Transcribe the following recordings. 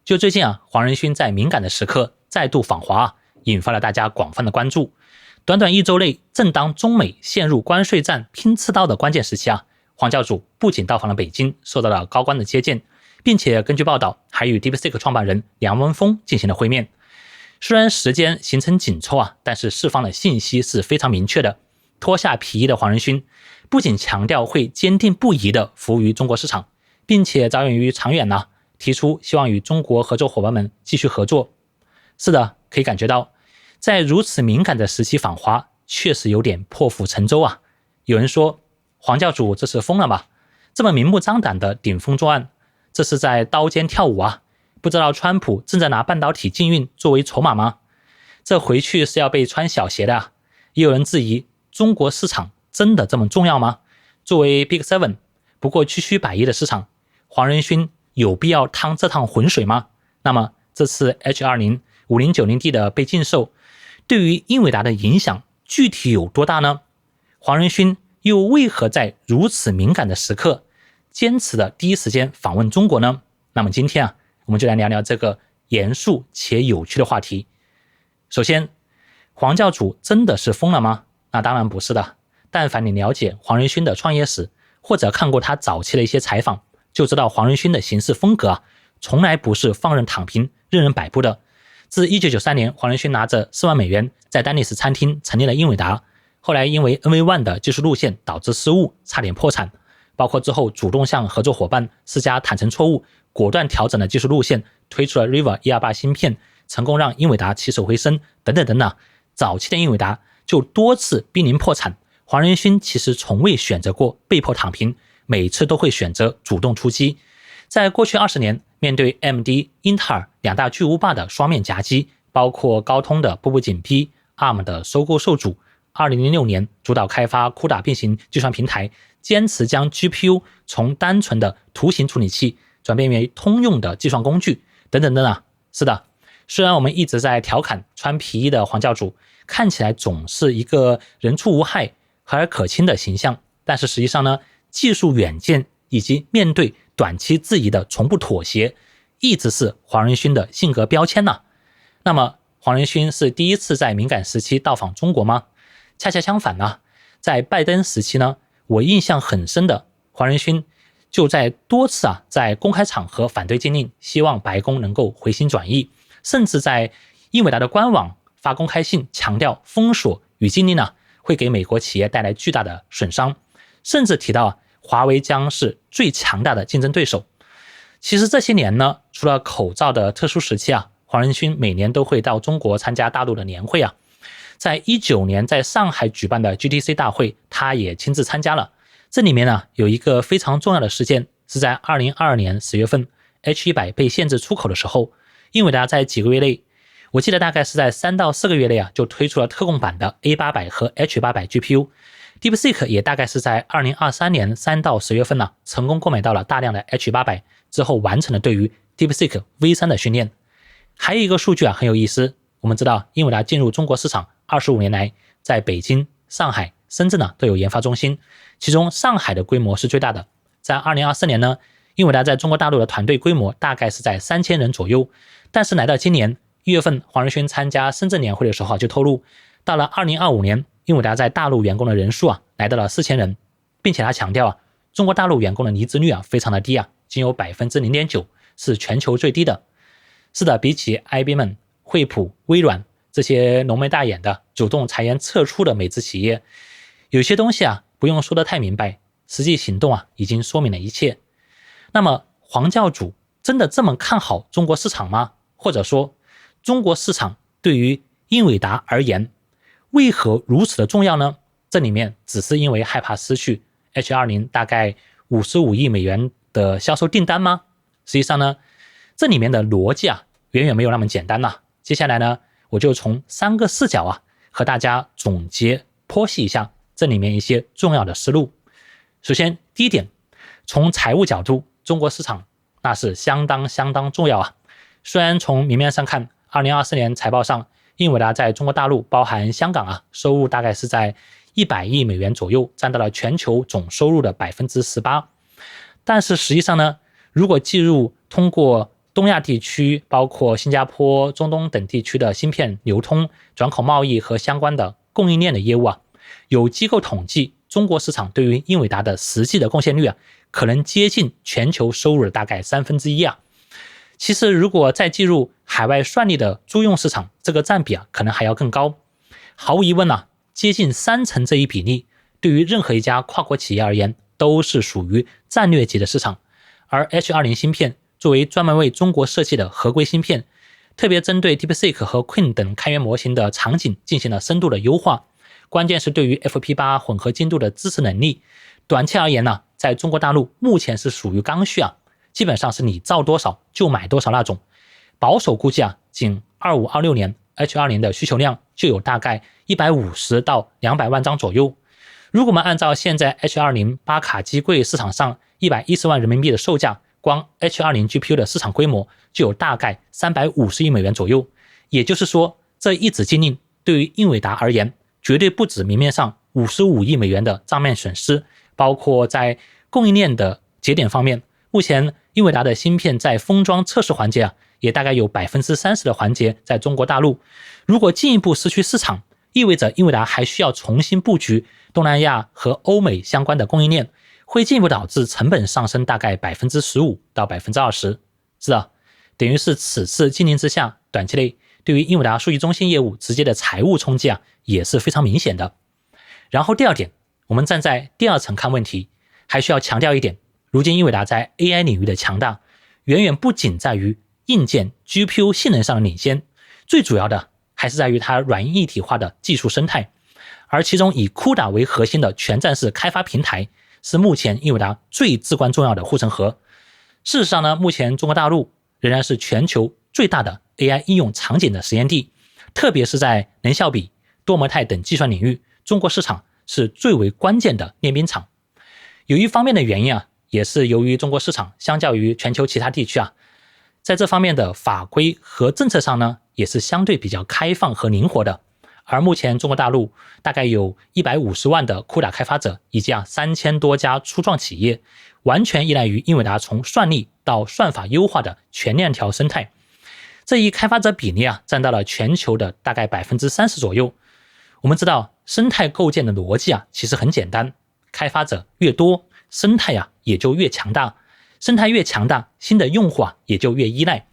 就最近黄仁勋在敏感的时刻再度访华引发了大家广泛的关注。短短1周内，正当中美陷入关税战拼刺刀的关键时期黄教主不仅到访了北京，受到了高官的接见，并且根据报道还与 DeepSeek 创办人梁文峰进行了会面。虽然时间行程紧凑但是释放的信息是非常明确的。脱下皮衣的黄仁勋不仅强调会坚定不移地服务于中国市场，并且着眼于长远提出希望与中国合作伙伴们继续合作。是的，可以感觉到在如此敏感的时期访华确实有点破釜沉舟有人说黄教主这是疯了吧，这么明目张胆的顶风作案，这是在刀尖跳舞不知道川普正在拿半导体禁运作为筹码吗？这回去是要被穿小鞋的也有人质疑中国市场真的这么重要吗？作为 Big 7不过区区100亿的市场，黄仁勋有必要趟这趟浑水吗？那么这次 H20 5090D 的被禁售对于英伟达的影响具体有多大呢？黄仁勋又为何在如此敏感的时刻坚持的第一时间访问中国呢？那么今天我们就来聊聊这个严肃且有趣的话题。首先，黄教主真的是疯了吗？那当然不是的。但凡你了解黄仁勋的创业史，或者看过他早期的一些采访，就知道黄仁勋的行事风格从来不是放任躺平任人摆布的。自1993年，黄仁勋拿着4万美元在丹尼斯餐厅成立了英伟达，后来因为 NV1 的技术路线导致失误差点破产，包括之后主动向合作伙伴施加坦诚错误，果断调整了技术路线，推出了 River 128芯片，成功让英伟达起死回生等等等等。早期的英伟达就多次濒临破产，黄仁勋其实从未选择过被迫躺平，每次都会选择主动出击。在过去20年，面对 AMD、英特尔两大巨无霸的双面夹击，包括高通的步步紧逼、ARM 的收购受阻，2006年主导开发CUDA并行计算平台，坚持将 GPU 从单纯的图形处理器转变为通用的计算工具等等等。是的，虽然我们一直在调侃穿皮衣的黄教主看起来总是一个人畜无害和蔼可亲的形象，但是实际上呢，技术远见以及面对短期质疑的从不妥协一直是黄仁勋的性格标签那么黄仁勋是第一次在敏感时期到访中国吗？恰恰相反在拜登时期呢，我印象很深的黄仁勋就在多次在公开场合反对禁令，希望白宫能够回心转意，甚至在英伟达的官网发公开信强调封锁与禁令会给美国企业带来巨大的损伤，甚至提到华为将是最强大的竞争对手。其实这些年呢，除了口罩的特殊时期黄仁勋每年都会到中国参加大陆的年会在19年在上海举办的 GTC 大会，他也亲自参加了。这里面有一个非常重要的事件，是在2022年10月份 H100 被限制出口的时候，英伟达在几个月内，我记得大概是在3到4个月内就推出了特供版的 A800 和 H800 GPU。 DeepSeek 也大概是在2023年3到10月份成功购买到了大量的 H800， 之后完成了对于 DeepSeek V3 的训练。还有一个数据很有意思，我们知道英伟达进入中国市场25年来，在北京、上海、深圳都有研发中心，其中上海的规模是最大的。在2024年呢，英伟达在中国大陆的团队规模大概是在3000人左右，但是来到今年1月份，黄仁勋参加深圳年会的时候就透露，到了2025年，英伟达在大陆员工的人数来到了4000人，并且他强调中国大陆员工的离职率非常的低仅有 0.9%， 是全球最低的。是的，比起 IBM、惠普、微软这些浓眉大眼的主动裁员撤出的美资企业，有些东西不用说得太明白，实际行动已经说明了一切。那么黄教主真的这么看好中国市场吗？或者说中国市场对于英伟达而言为何如此的重要呢？这里面只是因为害怕失去 H20 大概55亿美元的销售订单吗？实际上呢，这里面的逻辑远远没有那么简单接下来呢，我就从3个视角和大家总结剖析一下这里面一些重要的思路。首先，第一点，从财务角度，中国市场那是相当重要虽然从明面上看，2024年财报上，英伟达在中国大陆包含香港收入大概是在100亿美元左右，占到了全球总收入的 18%。但是实际上呢，如果计入通过东亚地区，包括新加坡、中东等地区的芯片流通、转口贸易和相关的供应链的业务啊，有机构统计，中国市场对于英伟达的实际的贡献率啊，可能接近全球收入的大概1/3啊。其实如果再计入海外算力的租用市场，这个占比啊，可能还要更高。毫无疑问啊，接近30%这一比例，对于任何一家跨国企业而言，都是属于战略级的市场。而 H20 芯片作为专门为中国设计的合规芯片，特别针对 DeepSeek 和 Qwen 等开源模型的场景进行了深度的优化，关键是对于 FP8 混合精度的支持能力。短期而言呢，在中国大陆目前是属于刚需啊，基本上是你造多少就买多少那种。保守估计啊，仅25、26年 H20 的需求量就有大概150到200万张左右。如果我们按照现在 H20 八卡机柜市场上110万人民币的售价，光 H20 GPU 的市场规模就有大概350亿美元左右。也就是说，这一纸禁令对于英伟达而言，绝对不止明面上55亿美元的账面损失，包括在供应链的节点方面，目前英伟达的芯片在封装测试环节啊，也大概有 30% 的环节在中国大陆。如果进一步失去市场，意味着英伟达还需要重新布局东南亚和欧美相关的供应链，会进一步导致成本上升大概 15% 到 20%。 是的，等于是此次禁令之下，短期内对于英伟达数据中心业务直接的财务冲击啊，也是非常明显的。然后第二点，我们站在第二层看问题，还需要强调一点，如今英伟达在 AI 领域的强大，远远不仅在于硬件 GPU 性能上的领先，最主要的还是在于它软硬一体化的技术生态。而其中以 CUDA 为核心的全站式开发平台，是目前英伟达最至关重要的护城河。事实上呢，目前中国大陆仍然是全球最大的 AI 应用场景的实验地，特别是在能效比、多模态等计算领域，中国市场是最为关键的练兵场。有一方面的原因啊，也是由于中国市场相较于全球其他地区啊，在这方面的法规和政策上呢，也是相对比较开放和灵活的。而目前中国大陆大概有150万的 CUDA 开发者，以及3000多家初创企业，完全依赖于英伟达从算力到算法优化的全链条生态。这一开发者比例啊，占到了全球的大概 30% 左右。我们知道生态构建的逻辑啊，其实很简单，开发者越多，生态啊也就越强大，生态越强大，新的用户啊也就越依赖。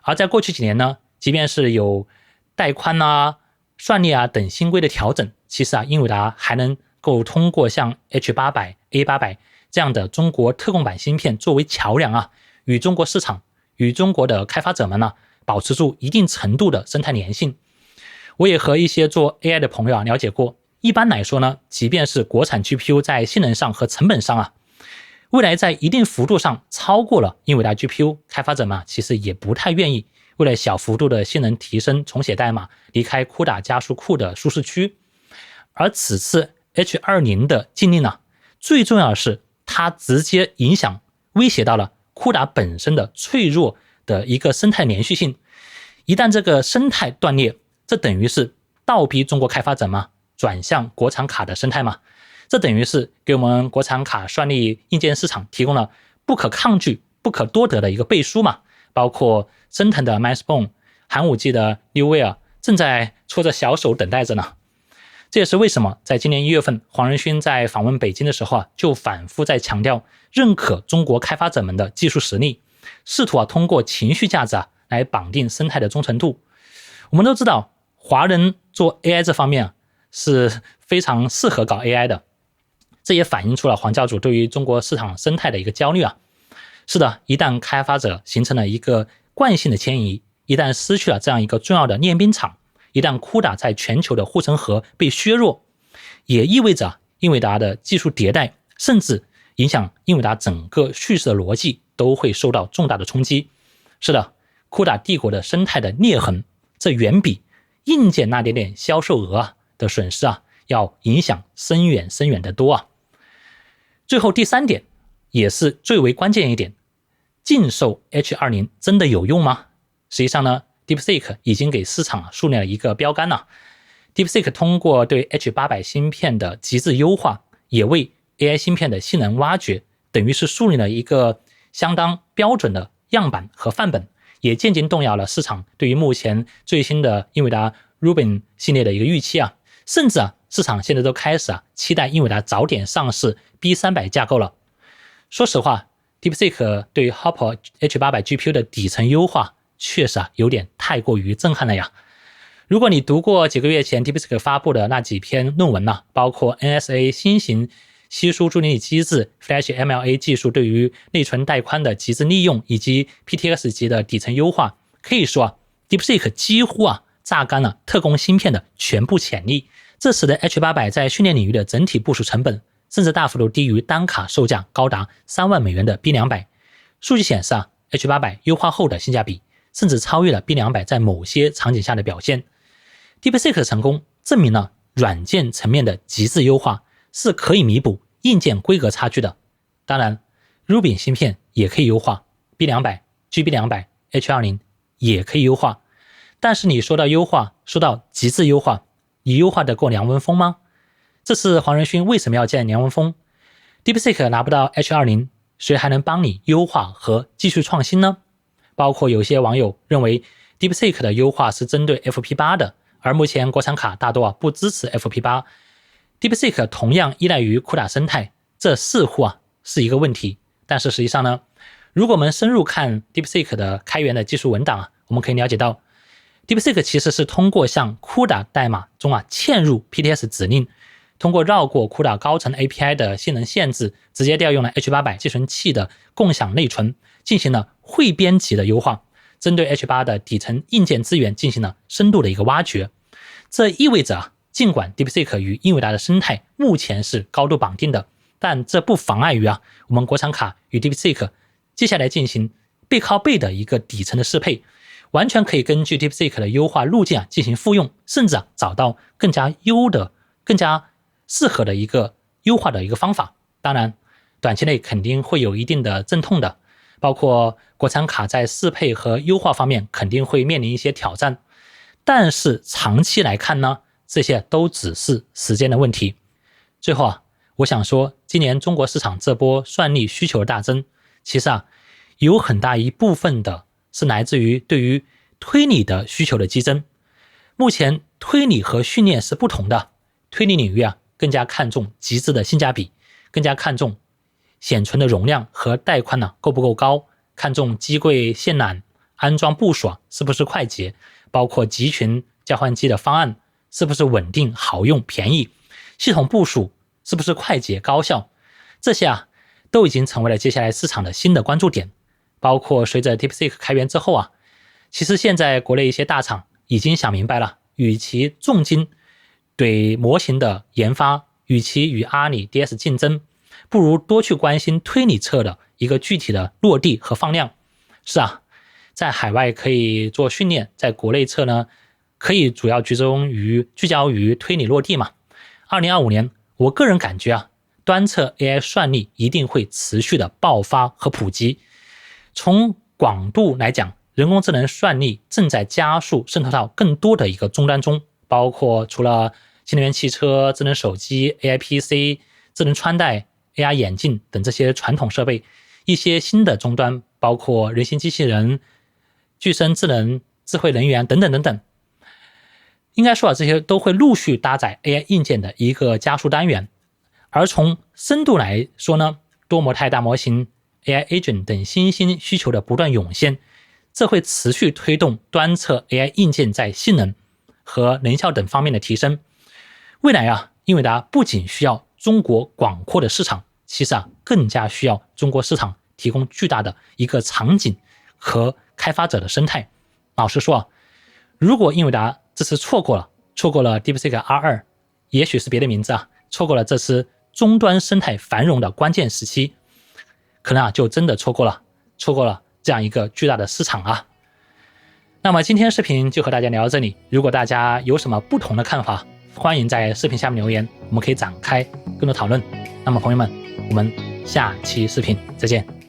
而在过去几年呢，即便是有带宽啊、算力啊等新规的调整，其实啊，英伟达还能够通过像 H800、A800 这样的中国特供版芯片作为桥梁啊，与中国市场、与中国的开发者们呢，保持住一定程度的生态粘性。我也和一些做 AI 的朋友啊了解过，一般来说呢，即便是国产 GPU 在性能上和成本上啊，未来在一定幅度上超过了英伟达 GPU， 开发者们其实也不太愿意为了小幅度的性能提升重写代码，离开 CUDA 加速库的舒适区。而此次 H20 的禁令呢，最重要的是它直接影响威胁到了 CUDA 本身的脆弱的一个生态连续性。一旦这个生态断裂，这等于是倒逼中国开发者嘛转向国产卡的生态嘛，这等于是给我们国产卡算力硬件市场提供了不可抗拒、不可多得的一个背书嘛。包括升腾的 Maxbone、寒武纪的 Neoware 正在搓着小手等待着呢。这也是为什么在今年1月份，黄仁勋在访问北京的时候啊，就反复在强调认可中国开发者们的技术实力，试图通过情绪价值来绑定生态的忠诚度。我们都知道，华人做 AI 这方面是非常适合搞 AI 的，这也反映出了黄教主对于中国市场生态的一个焦虑啊。是的，一旦开发者形成了一个惯性的迁移，一旦失去了这样一个重要的练兵场，一旦 CUDA 在全球的护城河被削弱，也意味着英伟达的技术迭代，甚至影响英伟达整个叙事的逻辑都会受到重大的冲击。是的， CUDA 帝国的生态的裂痕，这远比硬件那点点销售额的损失要影响深远深远的多啊。最后第三点，也是最为关键一点，禁售 H20 真的有用吗？实际上呢， DeepSeek 已经给市场树立了一个标杆了。DeepSeek 通过对 H800 芯片的极致优化，也为 AI 芯片的性能挖掘，等于是树立了一个相当标准的样板和范本，也渐渐动摇了市场对于目前最新的英伟达 Rubin 系列的一个预期甚至市场现在都开始期待英伟达早点上市 B300 架构了。说实话 DeepSeek 对于 Hopper H800 GPU 的底层优化确实有点太过于震撼了呀。如果你读过几个月前 DeepSeek 发布的那几篇论文包括 NSA 新型稀疏助力机制 Flash MLA 技术对于内存带宽的极致利用，以及 PTX 级的底层优化，可以说DeepSeek 几乎榨干了特工芯片的全部潜力，这使得 H800 在训练领域的整体部署成本甚至大幅度低于单卡售价高达3万美元的 B200。 数据显示H800 优化后的性价比甚至超越了 B200 在某些场景下的表现。 DeepSeek 的成功证明了软件层面的极致优化是可以弥补硬件规格差距的。当然 Rubin 芯片也可以优化， B200、GB200、H20 也可以优化，但是你说到优化，说到极致优化，你优化得过梁文峰吗？这次黄仁勋为什么要见梁文峰？ DeepSeek 拿不到 H20， 谁还能帮你优化和继续创新呢？包括有些网友认为 DeepSeek 的优化是针对 FP8 的，而目前国产卡大多不支持 FP8， DeepSeek 同样依赖于 CUDA 生态，这似乎是一个问题。但是实际上呢，如果我们深入看 DeepSeek 的开源的技术文档我们可以了解到 DeepSeek 其实是通过向 CUDA 代码中嵌入 PTS 指令，通过绕过 CUDA 高层 API 的性能限制，直接调用了 H800 寄存器的共享内存，进行了汇编级的优化，针对 H8 的底层硬件资源进行了深度的一个挖掘。这意味着尽管 DeepSeek 与英伟达的生态目前是高度绑定的，但这不妨碍于我们国产卡与 DeepSeek 接下来进行背靠背的一个底层的适配，完全可以根据 DeepSeek 的优化路径进行复用，甚至找到更加适合的一个优化的一个方法。当然短期内肯定会有一定的阵痛的，包括国产卡在适配和优化方面肯定会面临一些挑战，但是长期来看呢，这些都只是时间的问题。最后我想说，今年中国市场这波算力需求的大增，其实有很大一部分的是来自于对于推理的需求的激增。目前推理和训练是不同的，推理领域更加看重极致的性价比，更加看重显存的容量和带宽够不够高，看重机柜线缆安装部署是不是快捷，包括集群交换机的方案是不是稳定好用便宜，系统部署是不是快捷高效，这些都已经成为了接下来市场的新的关注点。包括随着 DeepSeek 开源之后其实现在国内一些大厂已经想明白了，与其重金对模型的研发，与其与阿里 DS 竞争，不如多去关心推理侧的一个具体的落地和放量。是在海外可以做训练，在国内侧呢可以主要聚焦于推理落地嘛。2025年我个人感觉端侧 AI 算力一定会持续的爆发和普及。从广度来讲，人工智能算力正在加速渗透到更多的一个终端中，包括除了新能源汽车、智能手机、AI PC、智能穿戴、AR 眼镜等这些传统设备，一些新的终端，包括人形机器人、具身智能、智慧能源等等等等。应该说这些都会陆续搭载 AI 硬件的一个加速单元。而从深度来说呢，多模态大模型、AI agent 等新兴需求的不断涌现，这会持续推动端侧 AI 硬件在性能和能效等方面的提升。未来英伟达不仅需要中国广阔的市场，其实更加需要中国市场提供巨大的一个场景和开发者的生态。老实说如果英伟达这次错过了 DeepSeek R2， 也许是别的名字错过了这次终端生态繁荣的关键时期，可能就真的错过了这样一个巨大的市场那么今天视频就和大家聊到这里，如果大家有什么不同的看法，欢迎在视频下面留言，我们可以展开更多讨论。那么朋友们，我们下期视频再见。